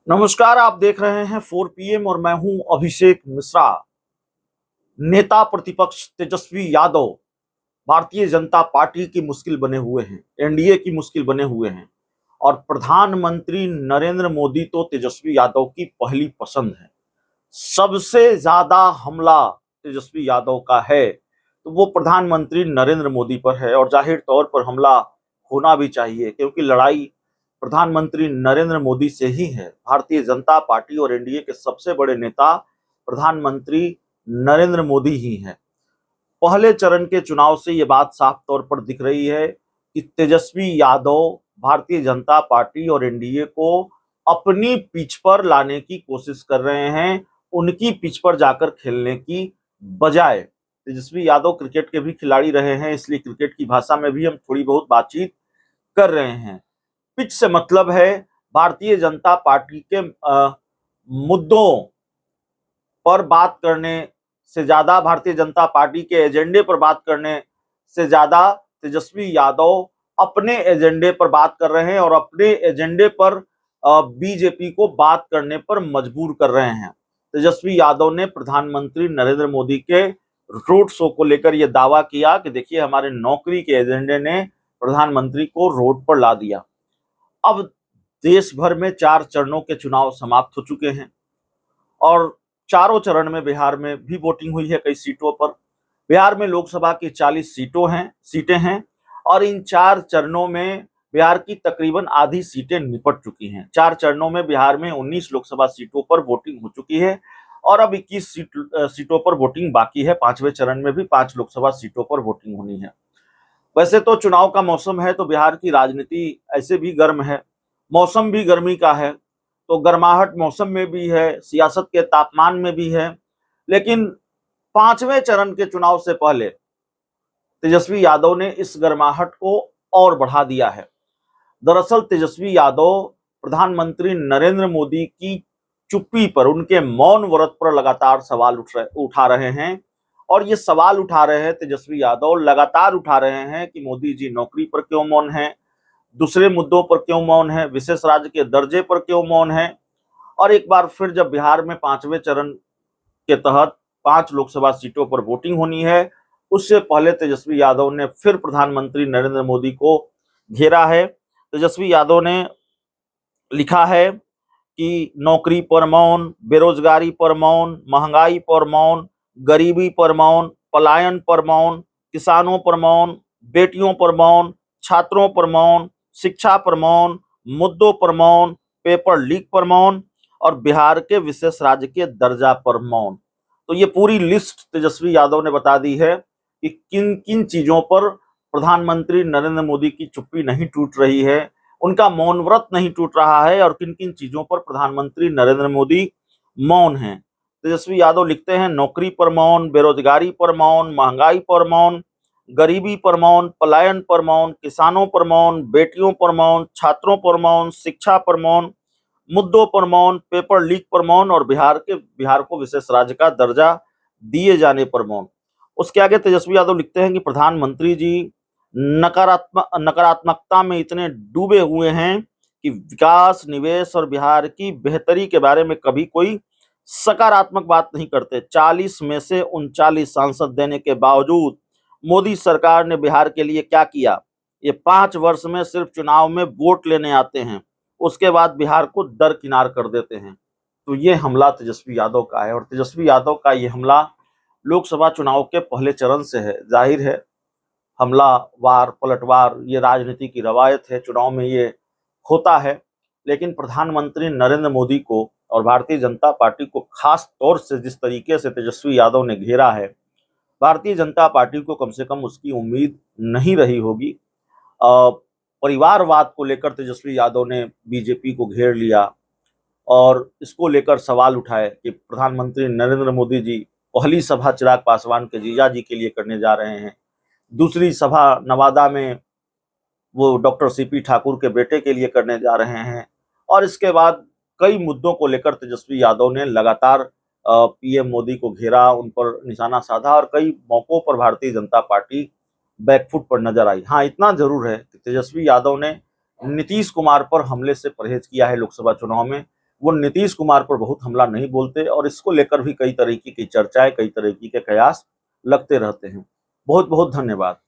नमस्कार, आप देख रहे हैं 4 पीएम और मैं हूं अभिषेक मिश्रा। नेता प्रतिपक्ष तेजस्वी यादव भारतीय जनता पार्टी की मुश्किल बने हुए हैं, एनडीए की मुश्किल बने हुए हैं और प्रधानमंत्री नरेंद्र मोदी तो तेजस्वी यादव की पहली पसंद है। सबसे ज्यादा हमला तेजस्वी यादव का है तो वो प्रधानमंत्री नरेंद्र मोदी पर है और जाहिर तौर पर हमला होना भी चाहिए क्योंकि लड़ाई प्रधानमंत्री नरेंद्र मोदी से ही है। भारतीय जनता पार्टी और एनडीए के सबसे बड़े नेता प्रधानमंत्री नरेंद्र मोदी ही हैं। पहले चरण के चुनाव से ये बात साफ तौर पर दिख रही है कि तेजस्वी यादव भारतीय जनता पार्टी और एनडीए को अपनी पिच पर लाने की कोशिश कर रहे हैं, उनकी पिच पर जाकर खेलने की बजाय। तेजस्वी यादव क्रिकेट के भी खिलाड़ी रहे हैं, इसलिए क्रिकेट की भाषा में भी हम थोड़ी बहुत बातचीत कर रहे हैं। पिच से मतलब है भारतीय जनता पार्टी के मुद्दों पर बात करने से ज्यादा, भारतीय जनता पार्टी के एजेंडे पर बात करने से ज्यादा तेजस्वी यादव अपने एजेंडे पर बात कर रहे हैं और अपने एजेंडे पर बीजेपी को बात करने पर मजबूर कर रहे हैं। तेजस्वी यादव ने प्रधानमंत्री नरेंद्र मोदी के रोड शो को लेकर यह दावा किया कि देखिए हमारे नौकरी के एजेंडे ने प्रधानमंत्री को रोड पर ला दिया। अब देश भर में 4 चरणों के चुनाव समाप्त हो चुके हैं और चारों चरण में बिहार में भी वोटिंग हुई है कई सीटों पर। बिहार में लोकसभा की 40 सीटें हैं और इन 4 चरणों में बिहार की तकरीबन आधी सीटें निपट चुकी हैं। 4 चरणों में बिहार में 19 लोकसभा सीटों पर वोटिंग हो चुकी है और अब 21 सीटों पर वोटिंग बाकी है। 5वें चरण में भी 5 लोकसभा सीटों पर वोटिंग होनी है। वैसे तो चुनाव का मौसम है तो बिहार की राजनीति ऐसे भी गर्म है, मौसम भी गर्मी का है, तो गर्माहट मौसम में भी है, सियासत के तापमान में भी है। लेकिन 5वें चरण के चुनाव से पहले तेजस्वी यादव ने इस गर्माहट को और बढ़ा दिया है। दरअसल तेजस्वी यादव प्रधानमंत्री नरेंद्र मोदी की चुप्पी पर, उनके मौन व्रत पर लगातार सवाल उठा रहे हैं और ये सवाल उठा रहे हैं तेजस्वी यादव लगातार उठा रहे हैं कि मोदी जी नौकरी पर क्यों मौन है, दूसरे मुद्दों पर क्यों मौन है, विशेष राज्य के दर्जे पर क्यों मौन है। और एक बार फिर जब बिहार में 5वें चरण के तहत 5 लोकसभा सीटों पर वोटिंग होनी है, उससे पहले तेजस्वी यादव ने फिर प्रधानमंत्री नरेंद्र मोदी को घेरा है। तेजस्वी यादव ने लिखा है कि नौकरी पर मौन, बेरोजगारी पर मौन, महंगाई पर मौन, गरीबी पर मौन, पलायन पर मौन, किसानों पर मौन, बेटियों पर मौन, छात्रों पर मौन, शिक्षा पर मौन, मुद्दों पर मौन, पेपर लीक पर मौन और बिहार के विशेष राज्य के दर्जा पर मौन। तो ये पूरी लिस्ट तेजस्वी यादव ने बता दी है कि किन किन चीजों पर प्रधानमंत्री नरेंद्र मोदी की चुप्पी नहीं टूट रही है, उनका मौन व्रत नहीं टूट रहा है और किन किन चीजों पर प्रधानमंत्री नरेंद्र मोदी मौन हैं। तेजस्वी यादव लिखते हैं नौकरी पर मौन, बेरोजगारी पर मौन, महंगाई पर मौन, गरीबी पर मौन, पलायन पर मौन, किसानों पर मौन, बेटियों पर मौन, छात्रों पर मौन, शिक्षा पर मौन, मुद्दों पर मौन, पेपर लीक पर मौन और बिहार को विशेष राज्य का दर्जा दिए जाने पर मौन। उसके आगे तेजस्वी यादव लिखते हैं कि प्रधानमंत्री जी नकारात्मकता में इतने डूबे हुए हैं कि विकास, निवेश और बिहार की बेहतरी के बारे में कभी कोई सकारात्मक बात नहीं करते। 40 में से 39 सांसद देने के बावजूद मोदी सरकार ने बिहार के लिए क्या किया? ये 5 वर्ष में सिर्फ चुनाव में वोट लेने आते हैं, उसके बाद बिहार को दरकिनार कर देते हैं। तो ये हमला तेजस्वी यादव का है और तेजस्वी यादव का ये हमला लोकसभा चुनाव के पहले चरण से है। जाहिर है हमलावार, पलटवार ये राजनीति की रवायत है, चुनाव में ये होता है। लेकिन प्रधानमंत्री नरेंद्र मोदी को और भारतीय जनता पार्टी को खास तौर से जिस तरीके से तेजस्वी यादव ने घेरा है, भारतीय जनता पार्टी को कम से कम उसकी उम्मीद नहीं रही होगी। परिवारवाद को लेकर तेजस्वी यादव ने बीजेपी को घेर लिया और इसको लेकर सवाल उठाए कि प्रधानमंत्री नरेंद्र मोदी जी पहली सभा चिराग पासवान के जीजा जी के लिए करने जा रहे हैं, दूसरी सभा नवादा में वो डॉक्टर सीपी ठाकुर के बेटे के लिए करने जा रहे हैं और इसके बाद कई मुद्दों को लेकर तेजस्वी यादव ने लगातार पीएम मोदी को घेरा, उन पर निशाना साधा और कई मौकों पर भारतीय जनता पार्टी बैकफुट पर नजर आई। हाँ, इतना जरूर है कि तेजस्वी यादव ने नीतीश कुमार पर हमले से परहेज किया है लोकसभा चुनाव में, वो नीतीश कुमार पर बहुत हमला नहीं बोलते और इसको लेकर भी कई तरीके की चर्चाएं, कई तरीके के कयास लगते रहते हैं। बहुत बहुत धन्यवाद।